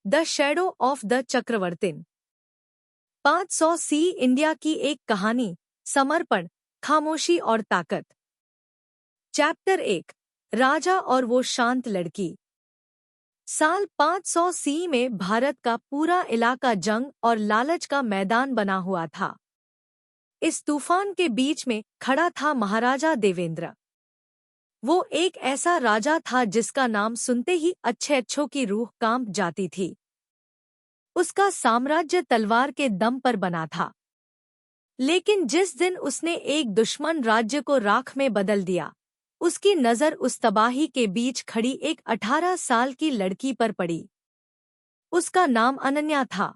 The shadow of the Chakravartin. 500 C India की एक कहानी, समर्पण, खामोशी और ताकत। चैप्टर 1, राजा और वो शांत लड़की। साल 500 सी में भारत का पूरा इलाका जंग और लालच का मैदान बना हुआ था। इस तूफान के बीच में खड़ा था महाराजा देवेंद्र। वो एक ऐसा राजा था जिसका नाम सुनते ही अच्छे अच्छों की रूह कांप जाती थी। उसका साम्राज्य तलवार के दम पर बना था। लेकिन जिस दिन उसने एक दुश्मन राज्य को राख में बदल दिया, उसकी नज़र उस तबाही के बीच खड़ी एक 18 साल की लड़की पर पड़ी। उसका नाम अनन्या था।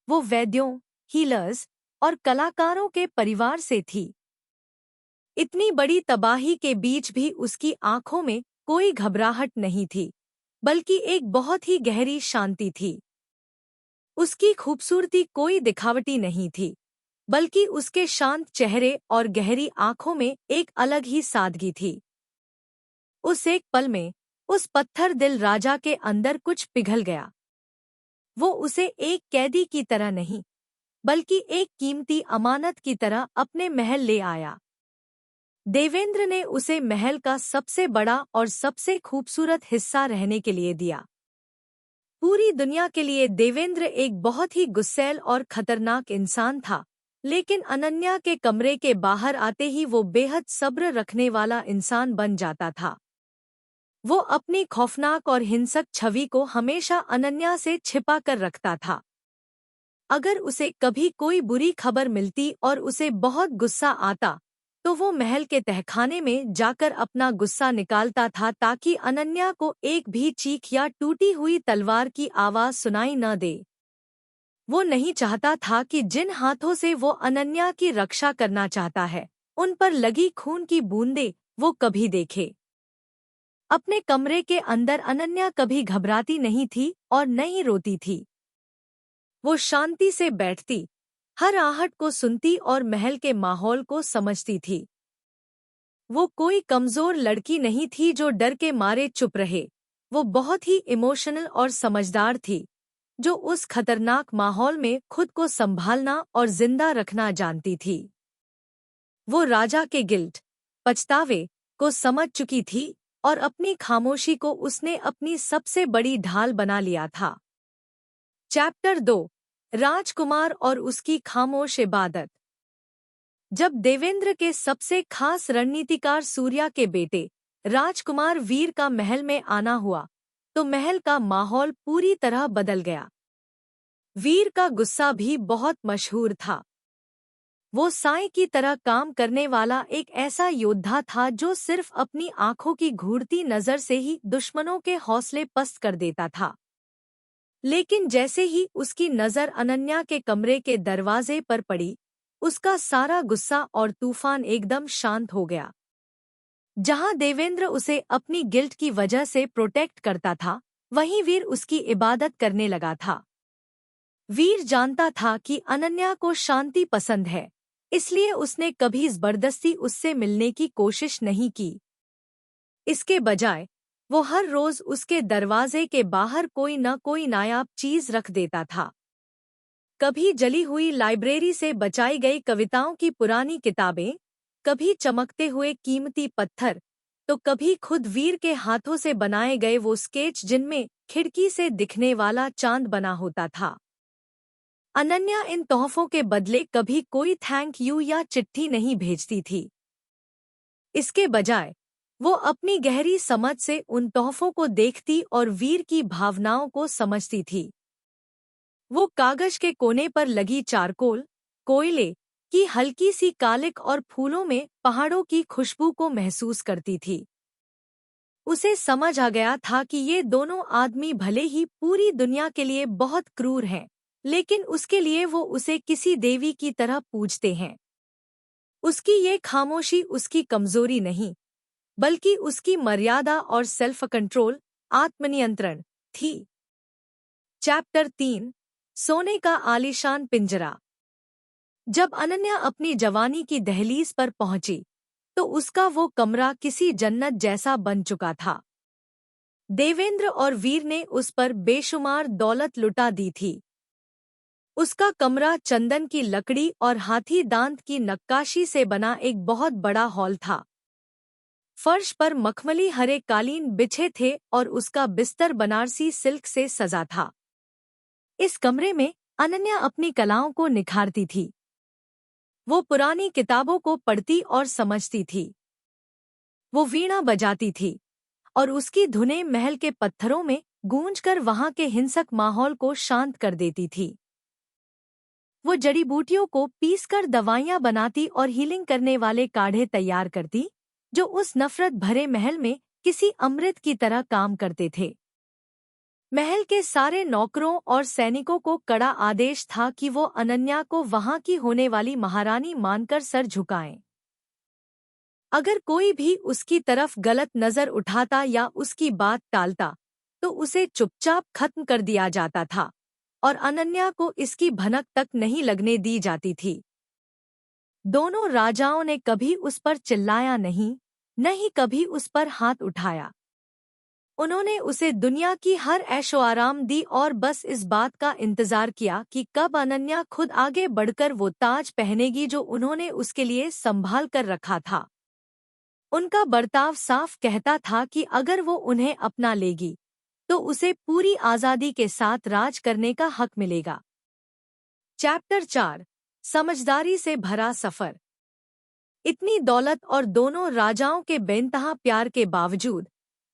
वो वैद्यों, हीलर्स और कलाकारों के परिवार से थी। इतनी बड़ी तबाही के बीच भी उसकी आंखों में कोई घबराहट नहीं थी, बल्कि एक बहुत ही गहरी शांति थी। उसकी खूबसूरती कोई दिखावटी नहीं थी, बल्कि उसके शांत चेहरे और गहरी आंखों में एक अलग ही सादगी थी। उस एक पल में उस पत्थर दिल राजा के अंदर कुछ पिघल गया। वो उसे एक कैदी की तरह नहीं, बल्कि एक कीमती अमानत की तरह अपने महल ले आया। देवेंद्र ने उसे महल का सबसे बड़ा और सबसे खूबसूरत हिस्सा रहने के लिए दिया। पूरी दुनिया के लिए देवेंद्र एक बहुत ही गुस्सैल और खतरनाक इंसान था, लेकिन अनन्या के कमरे के बाहर आते ही वो बेहद सब्र रखने वाला इंसान बन जाता था। वो अपनी खौफनाक और हिंसक छवि को हमेशा अनन्या से छिपा कर रखता था। अगर उसे कभी कोई बुरी खबर मिलती और उसे बहुत गुस्सा आता, तो वो महल के तहखाने में जाकर अपना गुस्सा निकालता था ताकि अनन्या को एक भी चीख या टूटी हुई तलवार की आवाज सुनाई न दे। वो नहीं चाहता था कि जिन हाथों से वो अनन्या की रक्षा करना चाहता है, उन पर लगी खून की बूंदें वो कभी देखे। अपने कमरे के अंदर अनन्या कभी घबराती नहीं थी और न ही रोती थी। वो शांति से बैठती, हर आहट को सुनती और महल के माहौल को समझती थी। वो कोई कमजोर लड़की नहीं थी जो डर के मारे चुप रहे। वो बहुत ही इमोशनल और समझदार थी, जो उस खतरनाक माहौल में खुद को संभालना और जिंदा रखना जानती थी। वो राजा के गिल्ट, पछतावे को समझ चुकी थी और अपनी खामोशी को उसने अपनी सबसे बड़ी ढाल बना लिया था। चैप्टर 2, राजकुमार और उसकी खामोश इबादत। जब देवेंद्र के सबसे खास रणनीतिकार सूर्या के बेटे राजकुमार वीर का महल में आना हुआ, तो महल का माहौल पूरी तरह बदल गया। वीर का गुस्सा भी बहुत मशहूर था। वो साई की तरह काम करने वाला एक ऐसा योद्धा था जो सिर्फ अपनी आंखों की घूरती नजर से ही दुश्मनों के हौसले पस्त कर देता था। लेकिन जैसे ही उसकी नजर अनन्या के कमरे के दरवाजे पर पड़ी, उसका सारा गुस्सा और तूफान एकदम शांत हो गया। जहां देवेंद्र उसे अपनी गिल्ट की वजह से प्रोटेक्ट करता था, वहीं वीर उसकी इबादत करने लगा था। वीर जानता था कि अनन्या को शांति पसंद है, इसलिए उसने कभी जबरदस्ती उससे मिलने की कोशिश नहीं की। इसके बजाय वो हर रोज उसके दरवाजे के बाहर कोई न कोई नायाब चीज रख देता था। कभी जली हुई लाइब्रेरी से बचाई गई कविताओं की पुरानी किताबें, कभी चमकते हुए कीमती पत्थर, तो कभी खुद वीर के हाथों से बनाए गए वो स्केच जिनमें खिड़की से दिखने वाला चांद बना होता था। अनन्या इन तोहफों के बदले कभी कोई थैंक यू या चिट्ठी नहीं भेजती थी। इसके बजाय वो अपनी गहरी समझ से उन तोहफों को देखती और वीर की भावनाओं को समझती थी। वो कागज के कोने पर लगी चारकोल, कोयले की हल्की सी कालिक और फूलों में पहाड़ों की खुशबू को महसूस करती थी। उसे समझ आ गया था कि ये दोनों आदमी भले ही पूरी दुनिया के लिए बहुत क्रूर हैं, लेकिन उसके लिए वो उसे किसी देवी की तरह पूजते हैं। उसकी ये खामोशी उसकी कमजोरी नहीं, बल्कि उसकी मर्यादा और सेल्फ कंट्रोल, आत्मनियंत्रण थी। चैप्टर 3, सोने का आलीशान पिंजरा। जब अनन्या अपनी जवानी की दहलीज पर पहुंची, तो उसका वो कमरा किसी जन्नत जैसा बन चुका था। देवेंद्र और वीर ने उस पर बेशुमार दौलत लुटा दी थी। उसका कमरा चंदन की लकड़ी और हाथी दांत की नक्काशी से बना एक बहुत बड़ा हॉल था। फर्श पर मखमली हरे कालीन बिछे थे और उसका बिस्तर बनारसी सिल्क से सजा था। इस कमरे में अनन्या अपनी कलाओं को निखारती थी। वो पुरानी किताबों को पढ़ती और समझती थी। वो वीणा बजाती थी और उसकी धुनें महल के पत्थरों में गूंजकर वहां के हिंसक माहौल को शांत कर देती थी। वो जड़ी बूटियों को पीसकर दवाइयां बनाती और हीलिंग करने वाले काढ़े तैयार करती, जो उस नफरत भरे महल में किसी अमृत की तरह काम करते थे। महल के सारे नौकरों और सैनिकों को कड़ा आदेश था कि वो अनन्या को वहां की होने वाली महारानी मानकर सर झुकाएं। अगर कोई भी उसकी तरफ गलत नजर उठाता या उसकी बात टालता, तो उसे चुपचाप खत्म कर दिया जाता था और अनन्या को इसकी भनक तक नहीं लगने दी जाती थी। दोनों राजाओं ने कभी उस पर चिल्लाया नहीं, न ही कभी उस पर हाथ उठाया। उन्होंने उसे दुनिया की हर ऐशो आराम दी और बस इस बात का इंतजार किया कि कब अनन्या खुद आगे बढ़कर वो ताज पहनेगी जो उन्होंने उसके लिए संभाल कर रखा था। उनका बर्ताव साफ कहता था कि अगर वो उन्हें अपना लेगी, तो उसे पूरी आजादी के साथ राज करने का हक मिलेगा। चैप्टर 4, समझदारी से भरा सफर। इतनी दौलत और दोनों राजाओं के बेइंतहा प्यार के बावजूद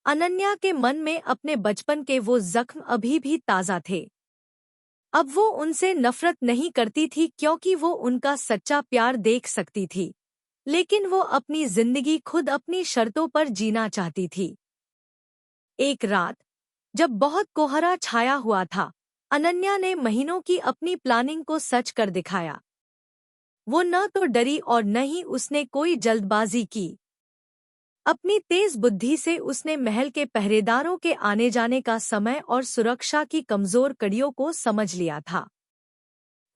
अनन्या के मन में अपने बचपन के वो जख्म अभी भी ताज़ा थे। अब वो उनसे नफरत नहीं करती थी क्योंकि वो उनका सच्चा प्यार देख सकती थी, लेकिन वो अपनी जिंदगी खुद अपनी शर्तों पर जीना चाहती थी। एक रात जब बहुत कोहरा छाया हुआ था, अनन्या ने महीनों की अपनी प्लानिंग को सच कर दिखाया। वो न तो डरी और न ही उसने कोई जल्दबाजी की। अपनी तेज बुद्धि से उसने महल के पहरेदारों के आने जाने का समय और सुरक्षा की कमजोर कड़ियों को समझ लिया था।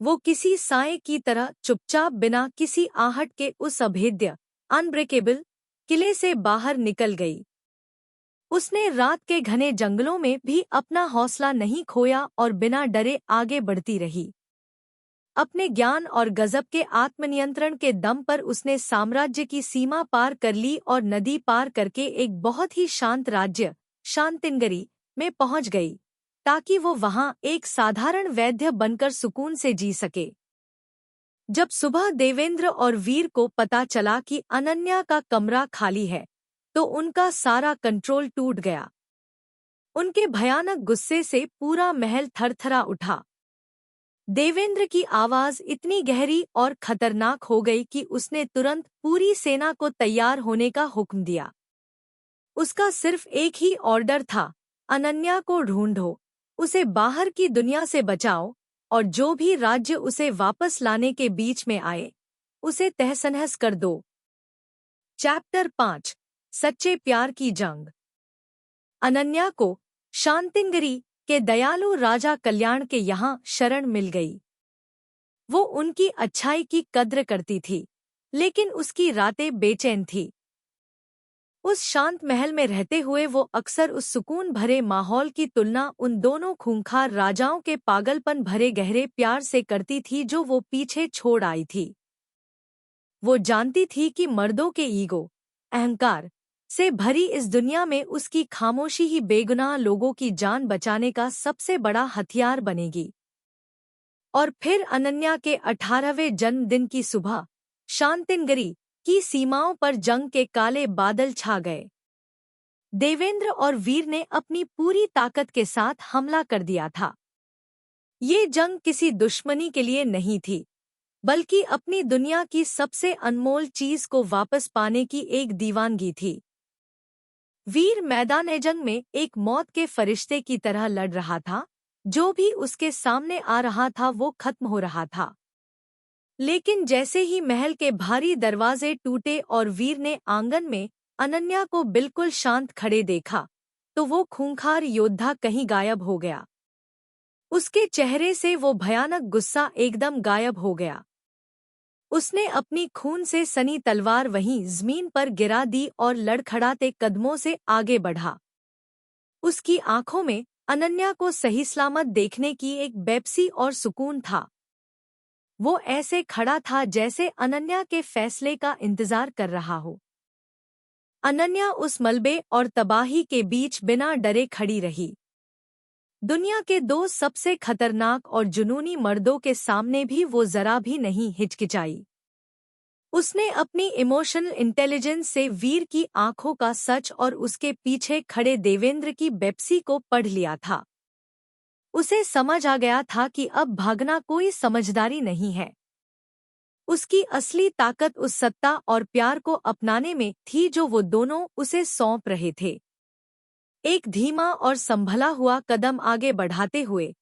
वो किसी साए की तरह चुपचाप बिना किसी आहट के उस अभेद्य अनब्रेकेबल किले से बाहर निकल गई। उसने रात के घने जंगलों में भी अपना हौसला नहीं खोया और बिना डरे आगे बढ़ती रही। अपने ज्ञान और गजब के आत्मनियंत्रण के दम पर उसने साम्राज्य की सीमा पार कर ली और नदी पार करके एक बहुत ही शांत राज्य शांतिनगरी में पहुंच गई, ताकि वो वहां एक साधारण वैद्य बनकर सुकून से जी सके। जब सुबह देवेंद्र और वीर को पता चला कि अनन्या का कमरा खाली है, तो उनका सारा कंट्रोल टूट गया। उनके भयानक गुस्से से पूरा महल थरथरा उठा। देवेंद्र की आवाज इतनी गहरी और खतरनाक हो गई कि उसने तुरंत पूरी सेना को तैयार होने का हुक्म दिया। उसका सिर्फ एक ही ऑर्डर था, अनन्या को ढूंढो, उसे बाहर की दुनिया से बचाओ और जो भी राज्य उसे वापस लाने के बीच में आए, उसे तहस-नहस कर दो। चैप्टर 5, सच्चे प्यार की जंग। अनन्या को शांतिनगरी के दयालु राजा कल्याण के यहाँ शरण मिल गई। वो उनकी अच्छाई की कद्र करती थी, लेकिन उसकी रातें बेचैन थी। उस शांत महल में रहते हुए वो अक्सर उस सुकून भरे माहौल की तुलना उन दोनों खूंखार राजाओं के पागलपन भरे गहरे प्यार से करती थी जो वो पीछे छोड़ आई थी। वो जानती थी कि मर्दों के ईगो, अहंकार से भरी इस दुनिया में उसकी खामोशी ही बेगुनाह लोगों की जान बचाने का सबसे बड़ा हथियार बनेगी। और फिर अनन्या के 18वें जन्मदिन की सुबह शांतिनगरी की सीमाओं पर जंग के काले बादल छा गए। देवेंद्र और वीर ने अपनी पूरी ताकत के साथ हमला कर दिया था। ये जंग किसी दुश्मनी के लिए नहीं थी, बल्कि अपनी दुनिया की सबसे अनमोल चीज को वापस पाने की एक दीवानगी थी। वीर मैदान जंग में एक मौत के फरिश्ते की तरह लड़ रहा था। जो भी उसके सामने आ रहा था वो खत्म हो रहा था। लेकिन जैसे ही महल के भारी दरवाजे टूटे और वीर ने आंगन में अनन्या को बिल्कुल शांत खड़े देखा, तो वो खूंखार योद्धा कहीं गायब हो गया। उसके चेहरे से वो भयानक गुस्सा एकदम गायब हो गया। उसने अपनी खून से सनी तलवार वहीं जमीन पर गिरा दी और लड़खड़ाते कदमों से आगे बढ़ा। उसकी आंखों में अनन्या को सही सलामत देखने की एक बेपसी और सुकून था। वो ऐसे खड़ा था जैसे अनन्या के फैसले का इंतजार कर रहा हो। अनन्या उस मलबे और तबाही के बीच बिना डरे खड़ी रही। दुनिया के दो सबसे खतरनाक और जुनूनी मर्दों के सामने भी वो जरा भी नहीं हिचकिचाई। उसने अपनी इमोशनल इंटेलिजेंस से वीर की आंखों का सच और उसके पीछे खड़े देवेंद्र की बेपसी को पढ़ लिया था। उसे समझ आ गया था कि अब भागना कोई समझदारी नहीं है। उसकी असली ताकत उस सत्ता और प्यार को अपनाने में थी जो वो दोनों उसे सौंप रहे थे। एक धीमा और संभला हुआ कदम आगे बढ़ाते हुए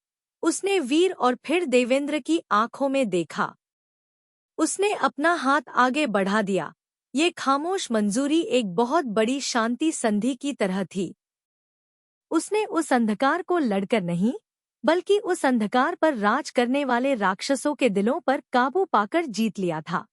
उसने वीर और फिर देवेंद्र की आंखों में देखा। उसने अपना हाथ आगे बढ़ा दिया। ये खामोश मंजूरी एक बहुत बड़ी शांति संधि की तरह थी। उसने उस अंधकार को लड़कर नहीं, बल्कि उस अंधकार पर राज करने वाले राक्षसों के दिलों पर काबू पाकर जीत लिया था।